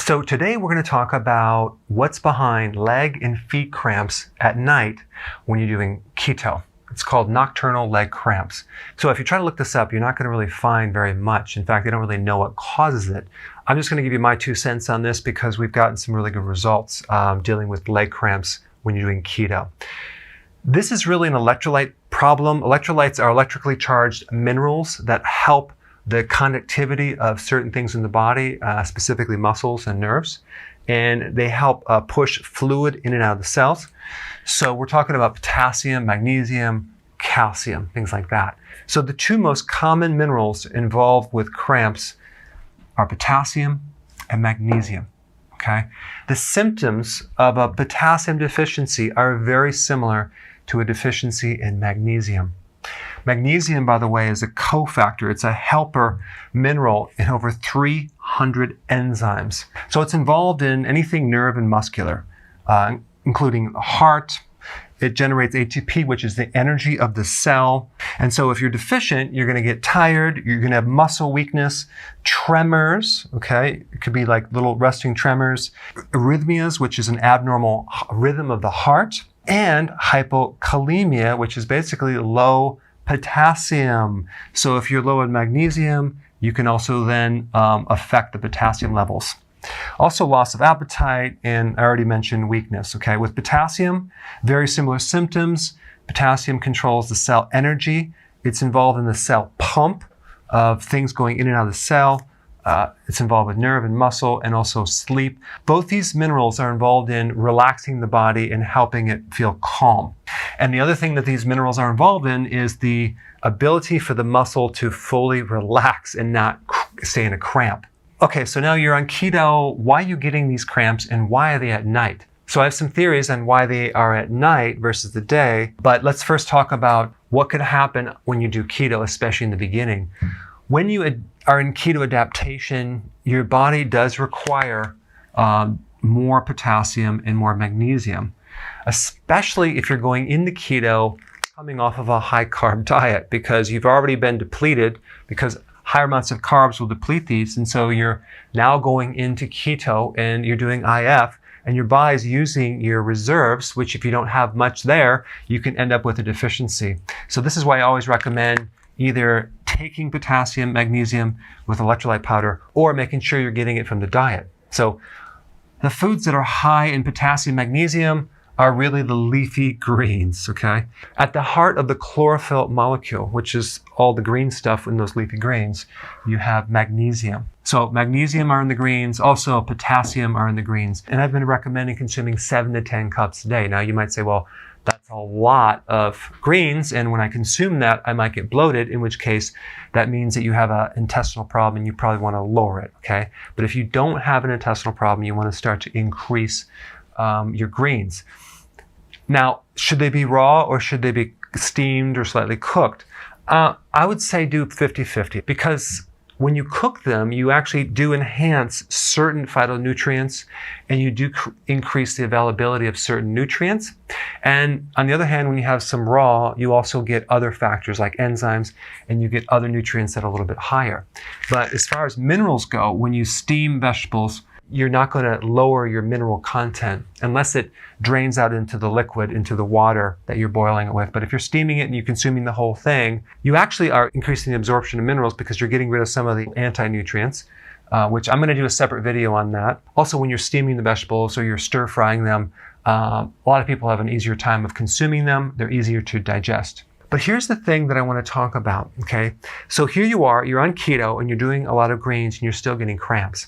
So today we're going to talk about what's behind leg and feet cramps at night when you're doing keto. It's called nocturnal leg cramps. So if you try to look this up, you're not going to really find very much. In fact, they don't really know what causes it. I'm just going to give you my 2 cents on this because we've gotten some really good results dealing with leg cramps when you're doing keto. This is really an electrolyte problem. Electrolytes are electrically charged minerals that help the conductivity of certain things in the body, specifically muscles and nerves, and they help push fluid in and out of the cells. So we're talking about potassium, magnesium, calcium, things like that. So the 2 most common minerals involved with cramps are potassium and magnesium. Okay? The symptoms of a potassium deficiency are very similar to a deficiency in magnesium. Magnesium, by the way, is a cofactor. It's a helper mineral in over 300 enzymes. So it's involved in anything nerve and muscular, including the heart. It generates ATP, which is the energy of the cell. And so if you're deficient, you're going to get tired. You're going to have muscle weakness, tremors, okay? It could be like little resting tremors, arrhythmias, which is an abnormal rhythm of the heart, and hypokalemia, which is basically low potassium. So if you're low in magnesium, you can also then affect the potassium levels. Also loss of appetite, and I already mentioned weakness, okay? With potassium, very similar symptoms. Potassium controls the cell energy. It's involved in the cell pump of things going in and out of the cell. It's involved with nerve and muscle and also sleep. Both these minerals are involved in relaxing the body and helping it feel calm. And the other thing that these minerals are involved in is the ability for the muscle to fully relax and not stay in a cramp. Okay, so now you're on keto. Why are you getting these cramps and why are they at night? So I have some theories on why they are at night versus the day, but let's first talk about what could happen when you do keto, especially in the beginning. When you are in keto adaptation, your body does require more potassium and more magnesium, especially if you're going into keto coming off of a high carb diet, because you've already been depleted, because higher amounts of carbs will deplete these. And so you're now going into keto and you're doing IF, and your body's using your reserves, which if you don't have much there, you can end up with a deficiency. So this is why I always recommend either taking potassium, magnesium with electrolyte powder, or making sure you're getting it from the diet. So the foods that are high in potassium, magnesium are really the leafy greens, okay? At the heart of the chlorophyll molecule, which is all the green stuff in those leafy greens, you have magnesium. So magnesium are in the greens, also potassium are in the greens. And I've been recommending consuming 7 to 10 cups a day. Now you might say, well, that's a lot of greens, and when I consume that, I might get bloated, in which case that means that you have an intestinal problem and you probably want to lower it, okay? But if you don't have an intestinal problem, you want to start to increase your greens. Now, should they be raw or should they be steamed or slightly cooked? I would say do 50-50, because when you cook them, you actually do enhance certain phytonutrients and you do increase the availability of certain nutrients. And on the other hand, when you have some raw, you also get other factors like enzymes and you get other nutrients that are a little bit higher. But as far as minerals go, when you steam vegetables, you're not going to lower your mineral content unless it drains out into the liquid, into the water that you're boiling it with. But if you're steaming it and you're consuming the whole thing, you actually are increasing the absorption of minerals because you're getting rid of some of the anti-nutrients, which I'm going to do a separate video on that. Also, when you're steaming the vegetables or you're stir frying them, a lot of people have an easier time of consuming them. They're easier to digest. But here's the thing that I want to talk about, okay? So here you are, you're on keto and you're doing a lot of greens and you're still getting cramps.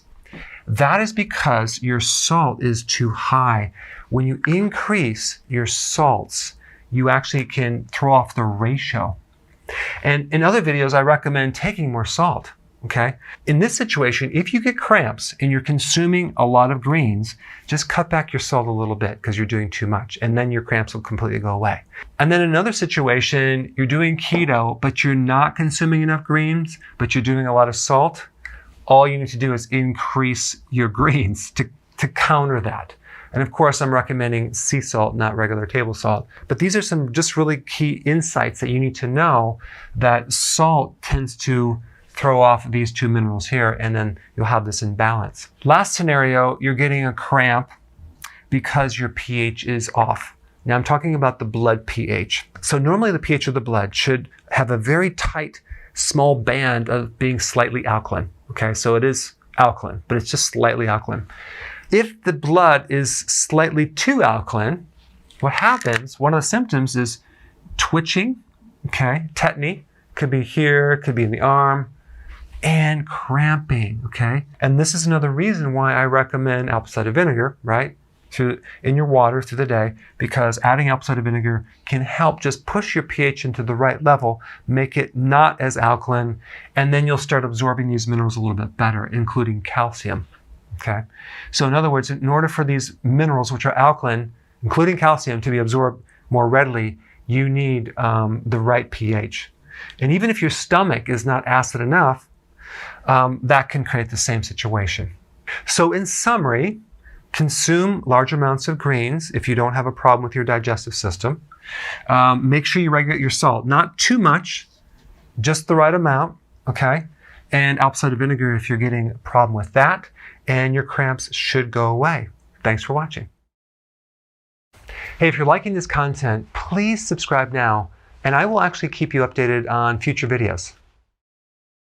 That is because your salt is too high. When you increase your salts, you actually can throw off the ratio. And in other videos, I recommend taking more salt, okay? In this situation, if you get cramps and you're consuming a lot of greens, just cut back your salt a little bit because you're doing too much, and then your cramps will completely go away. And then another situation, you're doing keto, but you're not consuming enough greens, but you're doing a lot of salt. All you need to do is increase your greens to counter that. And of course, I'm recommending sea salt, not regular table salt. But these are some just really key insights that you need to know, that salt tends to throw off these two minerals here, and then you'll have this imbalance. Last scenario, you're getting a cramp because your pH is off. Now I'm talking about the blood pH. So normally the pH of the blood should have a very tight, small band of being slightly alkaline. Okay, so it is alkaline, but it's just slightly alkaline. If the blood is slightly too alkaline, what happens, one of the symptoms is twitching, okay, tetany, could be here, could be in the arm, and cramping, okay? And this is another reason why I recommend apple cider vinegar, right, in your water through the day, because adding apple cider vinegar can help just push your pH into the right level, make it not as alkaline, and then you'll start absorbing these minerals a little bit better, including calcium, okay? So in other words, in order for these minerals, which are alkaline, including calcium, to be absorbed more readily, you need the right pH. And even if your stomach is not acid enough, that can create the same situation. So in summary, consume large amounts of greens if you don't have a problem with your digestive system. Make sure you regulate your salt. Not too much, just the right amount, okay? And apple cider vinegar if you're getting a problem with that, and your cramps should go away. Thanks for watching. Hey, if you're liking this content, please subscribe now, and I will actually keep you updated on future videos.